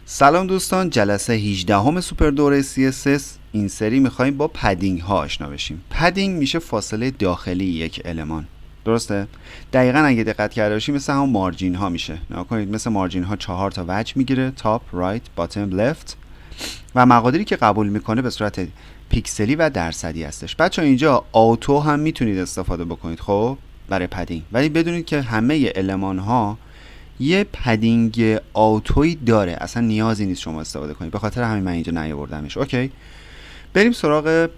سلام دوستان، جلسه 18 همه سوپر دوره CSS. این سری میخوایم با پدینگ ها آشنا بشیم. پدینگ میشه فاصله داخلی یک المان، درسته؟ دقیقا اگه دقت کرده باشیم مثل همون مارجین ها میشه. نگاه کنید، مثل مارجین ها 4 تا وجه میگیره: تاپ، رایت، باتم، لفت، و مقادیری که قبول میکنه به صورت پیکسلی و درصدی هستش. بچه اینجا آتو هم میتونید استفاده بکنید خب برای پدینگ، ولی بدونید که همه المان ها یه پدینگ آتویی داره، اصلا نیازی نیست شما استفاده کنید، به خاطر همین من اینجا نیاوردمش. اوکی، بریم سراغ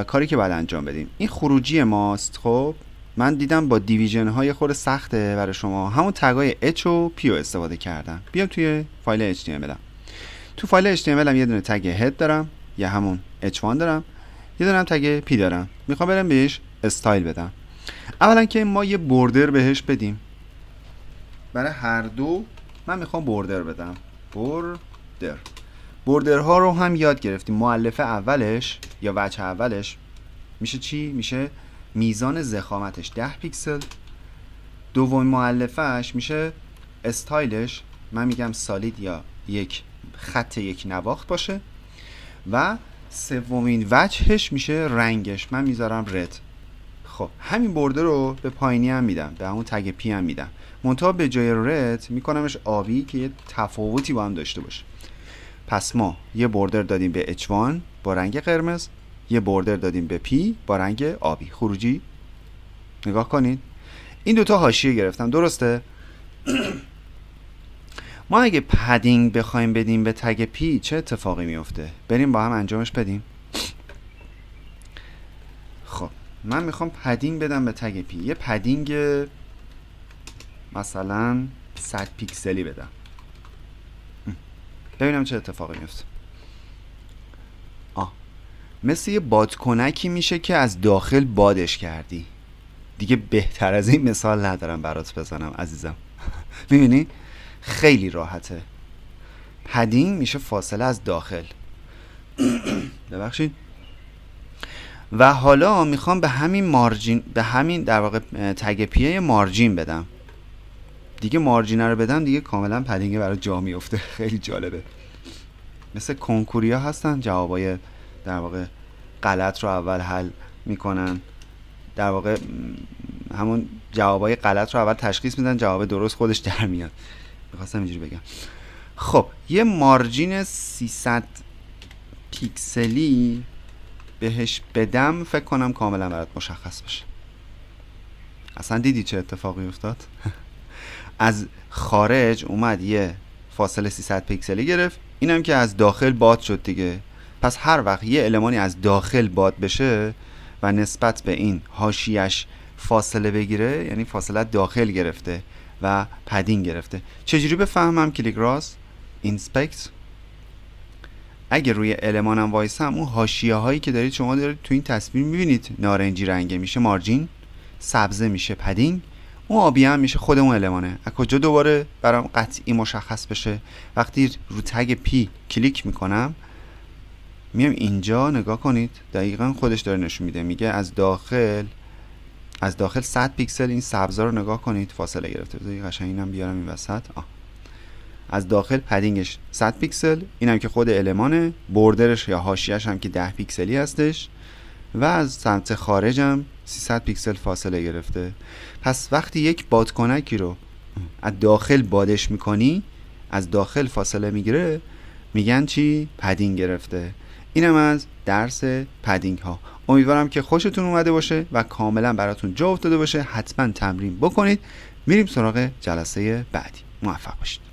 کاری که باید انجام بدیم. این خروجی ماست. خب من دیدم با دیویژن های خود سخته برای شما، همون تگای H و P رو استفاده کردم. بیام توی فایل HTML تو فایل HTML هم یه دونه تگ هد دارم، یا همون H1 دارم، یه دونه هم تگ P دارم. میخوام برم بهش استایل بدم. اولا که ما یه بوردر بهش بدیم. برای هر دو من میخوام بوردر بدم. بوردر ها رو هم یاد گرفتیم. مؤلفه اولش یا وجه اولش میشه چی؟ میشه میزان ضخامتش 10 پیکسل. دومین مؤلفهش میشه استایلش، من میگم سالید یا یک خط یک نواخت باشه. و سومین وجهش میشه رنگش، من میذارم رد. خب همین بوردر رو به پایینی هم میدم، به همون تگ پی هم میدم، منتها به جای رد میکنمش آبی که یه تفاوتی با هم داشته باشه. پس ما یه بوردر دادیم به H1 با رنگ قرمز، یه بوردر دادیم به P با رنگ آبی. خروجی نگاه کنید، این دوتا حاشیه گرفتم، درسته؟ ما اگه پدینگ بخوایم بدیم به تگ P چه اتفاقی میفته؟ بریم با هم انجامش بدیم. خب من میخوام پدینگ بدم به تگ P، یه پدینگ مثلا 100 پیکسلی بدم، ببینم چه اتفاقی میفته. مثل یه بادکنکی میشه که از داخل بادش کردی. دیگه بهتر از این مثال ندارم برات بزنم عزیزم. میبینی؟ خیلی راحته. پدینگ میشه فاصله از داخل. ببخشید. و حالا میخوام به همین مارجین، به همین در واقع تگ پیه مارجین بدم. دیگه مارجین رو بدم دیگه کاملا پدینگ برای جا میفته. خیلی جالبه. مثل کنکوریا هستن، جوابای در واقع غلط رو اول حل میکنن، در واقع همون جوابای غلط رو اول تشخیص میدن، جواب درست خودش در میاد. میخواستم اینجوری بگم. خب یه مارجین 300 پیکسلی بهش بدم، فکر کنم کاملا برات مشخص بشه. اصلا دیدی چه اتفاقی افتاد؟ از خارج اومد یه فاصله 300 پیکسلی گرفت، اینم که از داخل باد شد دیگه. پس هر وقت یه المانی از داخل باد بشه و نسبت به این حاشیه‌اش فاصله بگیره، یعنی فاصله داخل گرفته و پدینگ گرفته. چجوری بفهمم کلیک راست؟ اینسپکت. اگه روی المانم وایسم، اون حاشیه هایی که دارید شما دارید تو این تصویر میبینید نارنجی رنگه میشه مارجین، سبزه میشه پدینگ، اون آبی هم میشه خود اون المانه. از کجا دوباره برام قطعی مشخص بشه؟ وقتی رو تگ پی کلیک میکنم، میام اینجا نگاه کنید، دقیقا خودش داره نشون میده، میگه از داخل 100 پیکسل. این سبزا رو نگاه کنید، فاصله گرفته. بذارید قشنگ اینم بیارم این وسط. از داخل پدینگش 100 پیکسل، اینم که خود المانه، بوردرش یا حاشیه‌اش هم که 10 پیکسلی هستش، و از سمت خارج هم 300 پیکسل فاصله گرفته. پس وقتی یک بادکنکی رو از داخل بادش میکنی، از داخل فاصله میگیره، میگن چی؟ پدینگ گرفته. اینم از درس پدینگ ها. امیدوارم که خوشتون اومده باشه و کاملا براتون جا افتاده باشه. حتما تمرین بکنید. میریم سراغ جلسه بعدی. موفق باشید.